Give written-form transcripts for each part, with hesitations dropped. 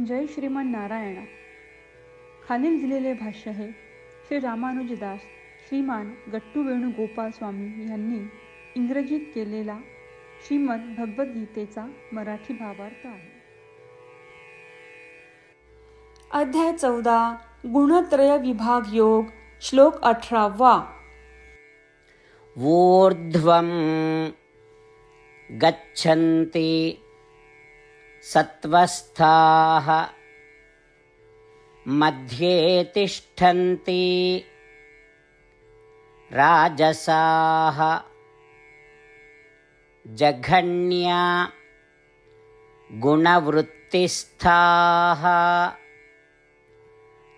जय श्रीमान नारायणा. खालील दिलेले भाष्य हे श्री रामानुजदास श्रीमान गट्टू वेणुगोपाल स्वामी यांनी इंग्रजीत केलेला श्रीमद भगवद्गीतेचा मराठी भावार्थ आहे. अध्याय 14 गुणत्रय विभाग योग श्लोक 18. ऊर्ध्वं गच्छन्ति सत्त्वस्थाः मध्ये तिष्ठन्ति राजसाः जघन्या गुणवृत्तिस्थाः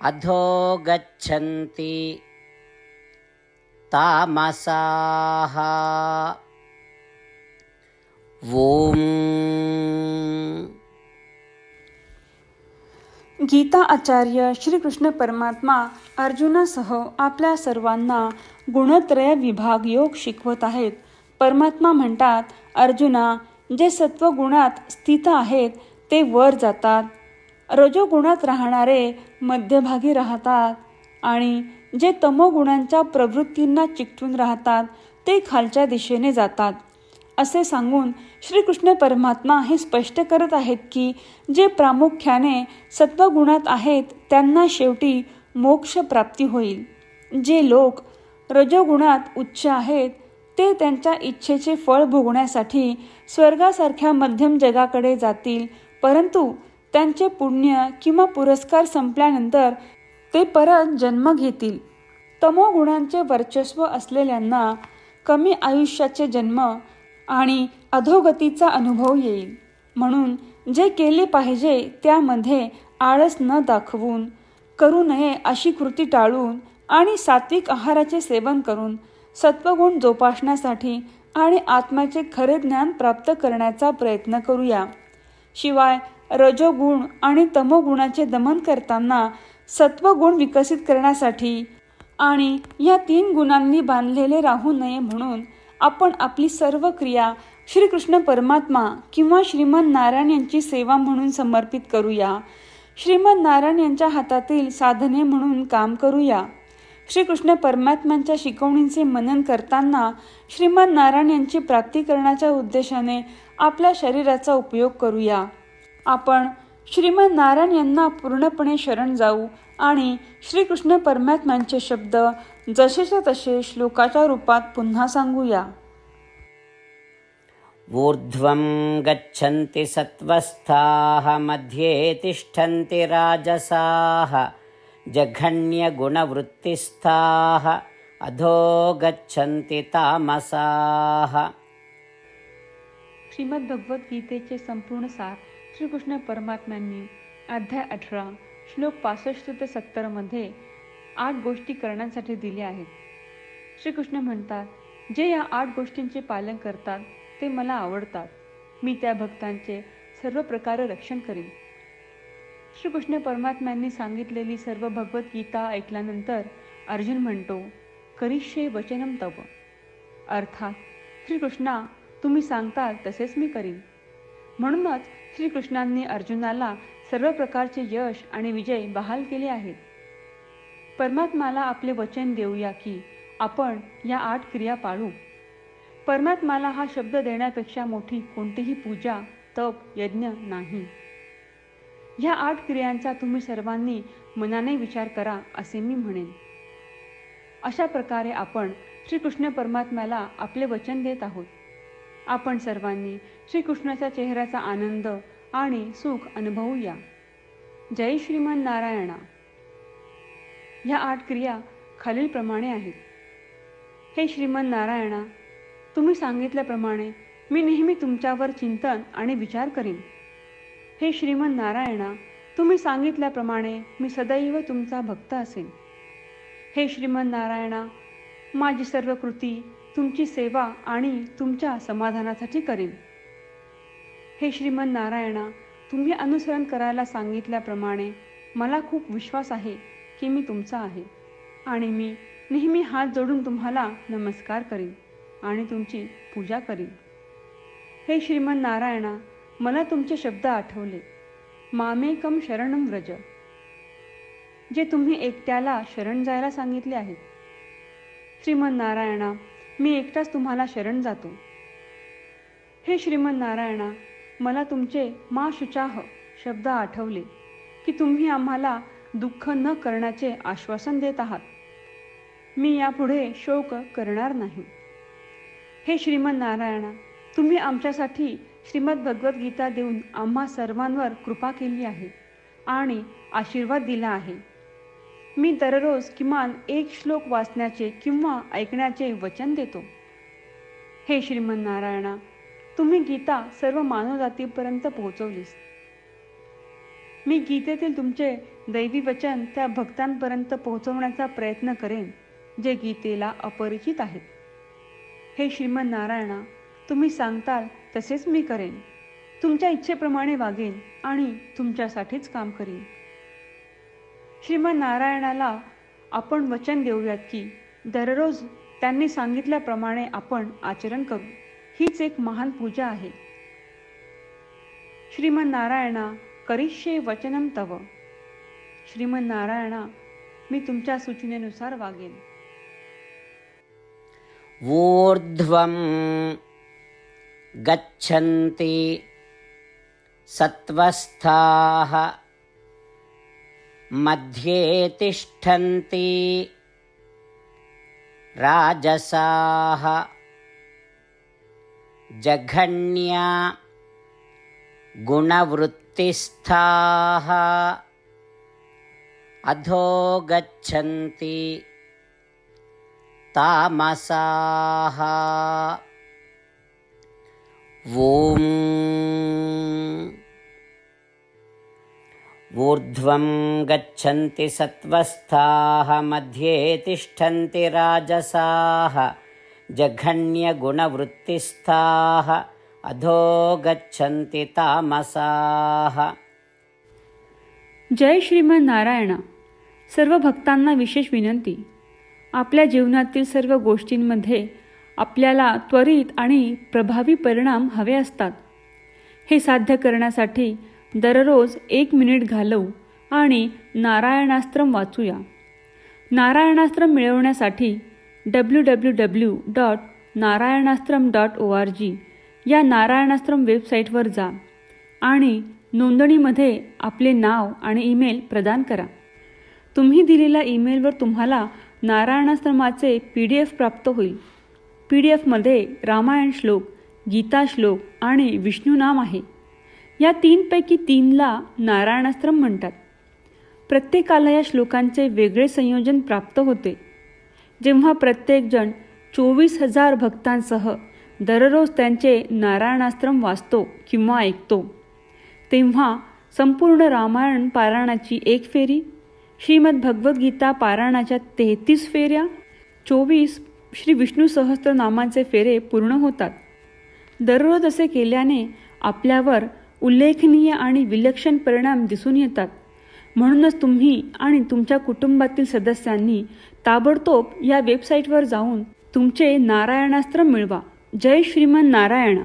अधो गच्छन्ति तामसाः. ओम. गीता आचार्य श्रीकृष्ण परमात्मा अर्जुनासह आपल्या सर्वांना गुणत्रय विभाग योग शिकवत आहेत. परमात्मा म्हणतात, अर्जुना, जे सत्वगुणात स्थित आहेत ते वर जातात, रजोगुणात राहणारे मध्यभागी राहतात आणि जे तमोगुणांच्या प्रवृत्तींना चिकटून राहतात ते खालच्या दिशेने जातात. असे सांगून श्रीकृष्ण परमात्मा हे स्पष्ट करत आहेत की जे प्रामुख्याने सत्वगुणात आहेत त्यांना शेवटी मोक्ष प्राप्ती होईल. जे लोक रजोगुणात उच्च आहेत ते त्यांच्या इच्छेचे फळ भोगण्यासाठी स्वर्गासारख्या मध्यम जगाकडे जातील, परंतु त्यांचे पुण्य किंवा पुरस्कार संपल्यानंतर ते परत जन्म घेतील. तमोगुणांचे वर्चस्व असलेल्यांना कमी आयुष्याचे जन्म आणि अधोगतीचा अनुभव येईल. म्हणून जे केले पाहिजे त्यामध्ये आळस न दाखवून, करू नये अशी कृती टाळून आणि सात्विक आहाराचे सेवन करून सत्वगुण जोपासण्यासाठी आणि आत्म्याचे खरे ज्ञान प्राप्त करण्याचा प्रयत्न करूया. शिवाय रजोगुण आणि तमोगुणाचे दमन करताना सत्वगुण विकसित करण्यासाठी आणि या 3 गुणांनी बांधलेले राहू नये म्हणून आपण आपली सर्व क्रिया श्रीकृष्ण परमात्मा किंवा श्रीमन नारायण यांची सेवा म्हणून समर्पित करूया. श्रीमन नारायण यांच्या हातातील साधने म्हणून काम करूया. श्रीकृष्ण परमात्म्यांच्या शिकवणींचे मनन करताना श्रीमन नारायण यांची प्राप्ती करण्याच्या उद्देशाने आपल्या शरीराचा उपयोग करूया. आपण श्रीमन नारायण यांना पूर्णपणे शरण जाऊ आणि श्रीकृष्ण परमात्म्यांचे शब्द जसेच्या तसे श्लोकाच्या रूपात पुन्हा सांगूया. ऊर्ध्वं गच्छन्ति सत्त्वस्थाः मध्ये तिष्ठन्ति राजसाः जघन्यगुणवृत्तिस्थाः अधो गच्छन्ति तामसाः. श्रीमद भगवद्गीतेचे संपूर्ण सार श्रीकृष्ण परमात्म्यांनी अध्याय 18 श्लोक 65 ते 70 मध्ये 8 गोष्टी करण्यासाठी दिल्या आहेत. श्रीकृष्ण म्हणतात, जे या 8 गोष्टींचे पालन करतात ते मला आवडतात. मी त्या भक्तांचे सर्व प्रकारे रक्षण करीन. श्रीकृष्ण परमात्म्यांनी सांगितलेली सर्व भगवद्गीता ऐकल्यानंतर अर्जुन म्हणतो, करिष्ये वचनम तव. अर्थात श्रीकृष्णा, तुम्ही सांगताल तसेच मी करीन. म्हणूनच श्रीकृष्णांनी अर्जुनाला सर्व प्रकारचे यश आणि विजय बहाल केले आहेत. परमात्म्याला आपले वचन देऊया की आपण या 8 क्रिया पाळू. परमात्म्याला हा शब्द देण्यापेक्षा मोठी कोणतीही पूजा, तप, यज्ञ नाही. ह्या 8 क्रियांचा तुम्ही सर्वांनी मनाने विचार करा असे मी म्हणेन. अशा प्रकारे आपण श्रीकृष्ण परमात्म्याला आपले वचन देत आहोत. आपण सर्वांनी श्रीकृष्णाच्या चेहऱ्याचा आनंद आणि सुख अनुभवूया. जय श्रीमान नारायणा. ह्या 8 क्रिया खालीलप्रमाणे आहेत. हे श्रीमान नारायणा, तुम्ही सांगितल्याप्रमाणे मी नेहमी तुमच्यावर चिंतन आणि विचार करीन. हे श्रीमान नारायणा, तुम्ही सांगितल्याप्रमाणे मी सदैव तुमचा भक्त असेन. हे श्रीमान नारायणा, माझी सर्व कृती तुमची सेवा आणि तुमच्या समाधानासाठी करीन. हे श्रीमन नारायणा, तुम्ही अनुसरण करायला सांगितल्याप्रमाणे मला खूप विश्वास आहे की मी तुमचा आहे आणि मी नेहमी हात जोडून तुम्हाला नमस्कार करीन आणि तुमची पूजा करीन. हे श्रीमन नारायणा, मला तुमचे शब्द आठवले. मामेकम शरणं व्रज, जे तुम्ही एकट्याला शरण जायला सांगितले आहे. श्रीमन्नारायणा, मी एकटाच तुम्हाला शरण जातो. हे श्रीमन्नारायणा, मला तुमचे मा शुचाह शब्द आठवले की तुम्ही आम्हाला दुःख न करण्याचे आश्वासन देत आहात. मी यापुढे शोक करणार नाही. हे श्रीमन्नारायणा, तुम्ही आमच्यासाठी श्रीमद भगवद्गीता देऊन आम्हा सर्वांवर कृपा केली आहे आणि आशीर्वाद दिला आहे. मी दररोज किमान एक श्लोक वाचण्याचे किंवा ऐकण्याचे वचन देतो. हे श्रीमन्नारायणा, तुम्ही गीता सर्व मानवजातीपर्यंत पोहोचवलीस. मी गीतेतील तुमचे दैवी वचन त्या भक्तांपर्यंत पोहोचवण्याचा प्रयत्न करेन जे गीतेला अपरिचित आहेत. हे श्रीमन्नारायणा, तुम्ही सांगताल तसेच मी करेन. तुमच्या इच्छेप्रमाणे वागेन आणि तुमच्यासाठीच काम करीन. श्रीमन्नारायणाला आपण वचन देऊयात की दररोज त्यांनी सांगितल्याप्रमाणे आपण आचरण करू. हीच एक महान पूजा आहे. श्रीमन्नारायणा, करिष्ये वचनम तव. श्रीमन्नारायणा, मी तुमच्या सूचनेनुसार वागेन. ऊर्ध्वं गच्छन्ति सत्त्वस्थाः मध्ये तिष्ठन्ति राजसाः जघन्या गुणवृत्तिस्थाः अधो गच्छन्ति तामसाः. ॐ ऊर्ध्वं गच्छन्ति सत्त्वस्थाः मध्ये तिष्ठन्ति राजसाः जघन्यगुणवृत्तिस्थाः अधो गच्छन्ति तामसाः. जय श्रीमन्नारायणा. सर्व भक्तांना विशेष विनंती. आपल्या जीवनातील सर्व गोष्टींमध्ये आपल्याला त्वरित आणि प्रभावी परिणाम हवे असतात. हे साध्य करण्यासाठी दररोज 1 मिनिट घालवू आणि नारायणास्त्रम वाचूया. नारायणास्त्रम मिळवण्यासाठी www.narayanaastram.org या नारायणास्त्रम वेबसाईटवर जा आणि नोंदणीमध्ये आपले नाव आणि ईमेल प्रदान करा. तुम्ही दिलेल्या ईमेलवर तुम्हाला नारायणास्त्रमाचे PDF प्राप्त होईल. PDFमध्ये रामायण श्लोक, गीता श्लोक आणि विष्णू नाम आहे. या 3 पैकी 3ला नारायणास्त्रम म्हणतात. प्रत्येकाला या श्लोकांचे वेगळे संयोजन प्राप्त होते. जेव्हा प्रत्येकजण 24,000 भक्तांसह दररोज त्यांचे नारायणास्त्रम वाचतो किंवा ऐकतो, तेव्हा संपूर्ण रामायण पारायणाची 1 फेरी, श्रीमद भगवद्गीता पारायणाच्या 33 फेऱ्या, 24 श्री विष्णू सहस्त्रनामांचे फेरे पूर्ण होतात. दररोज असे केल्याने आपल्यावर उल्लेखनीय आणि विलक्षण परिणाम दिसून येतात. म्हणूनच तुम्ही आणि तुमच्या कुटुंबातील सदस्यांनी ताबडतोब या वेबसाईटवर जाऊन तुमचे नारायणास्त्र मिळवा. जय श्रीमन नारायणा.